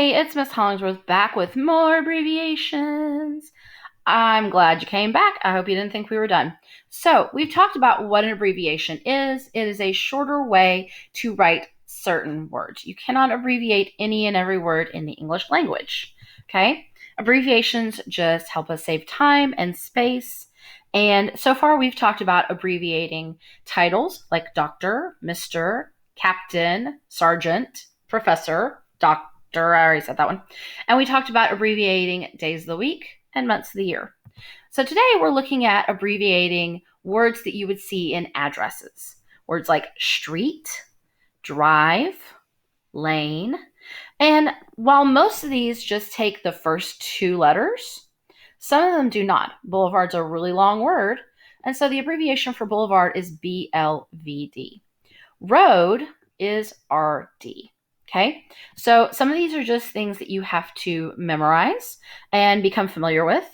Hey, it's Miss Hollingsworth back with more abbreviations. I'm glad you came back. I hope you didn't think we were done. So, we've talked about what an abbreviation is. It is a shorter way to write certain words. You cannot abbreviate any and every word in the English language. Okay? Abbreviations just help us save time and space. And so far, we've talked about abbreviating titles like doctor, Mr., captain, sergeant, professor, doctor. I already said that one. And we talked about abbreviating days of the week and months of the year. So today we're looking at abbreviating words that you would see in addresses. Words like street, drive, lane. And while most of these just take the first two letters, some of them do not. Boulevard's a really long word, and so the abbreviation for boulevard is BLVD. Road is RD. Okay, so some of these are just things that you have to memorize and become familiar with.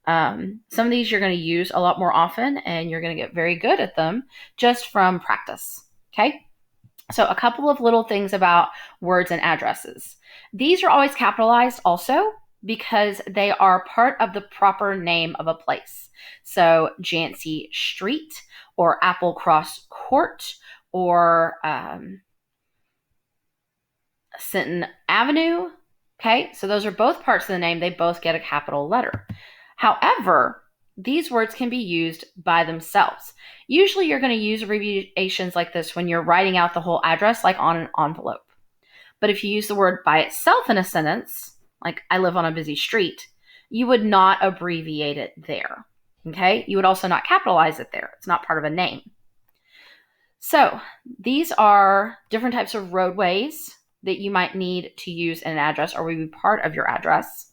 Some of these you're going to use a lot more often, and you're going to get very good at them just from practice. Okay, so a couple of little things about words and addresses. These are always capitalized also because they are part of the proper name of a place. So Jancy Street or Applecross Court or Sinton Avenue. Okay, so those are both parts of the name. They both get a capital letter. However, these words can be used by themselves. Usually you're going to use abbreviations like this when you're writing out the whole address, like on an envelope. But if you use the word by itself in a sentence, like I live on a busy street, you would not abbreviate it there. Okay, you would also not capitalize it there. It's not part of a name. So these are different types of roadways that you might need to use in an address or would be part of your address.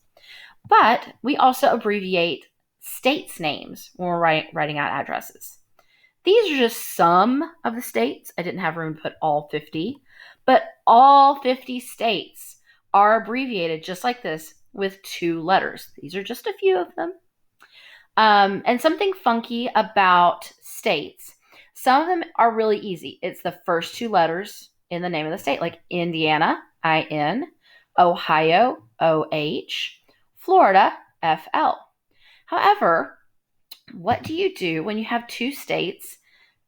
But we also abbreviate states' names when we're writing out addresses. These are just some of the states. I didn't have room to put all 50, but all 50 states are abbreviated just like this with two letters. These are just a few of them. And something funky about states, some of them are really easy. It's the first two letters in the name of the state, like Indiana, IN, Ohio, OH, Florida, FL. However, what do you do when you have two states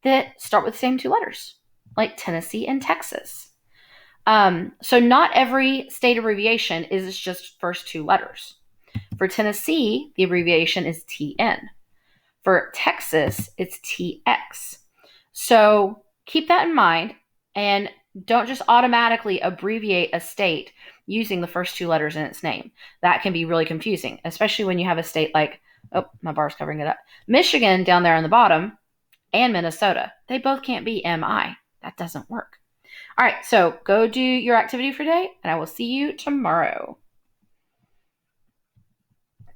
that start with the same two letters, like Tennessee and Texas? So not every state abbreviation is just first two letters. For Tennessee, the abbreviation is TN. For Texas, it's TX. So keep that in mind and don't just automatically abbreviate a state using the first two letters in its name. That can be really confusing, especially when you have a state like, oh, my bar's covering it up, Michigan down there on the bottom and Minnesota. They both can't be MI. That doesn't work. All right, so go do your activity for today, and I will see you tomorrow.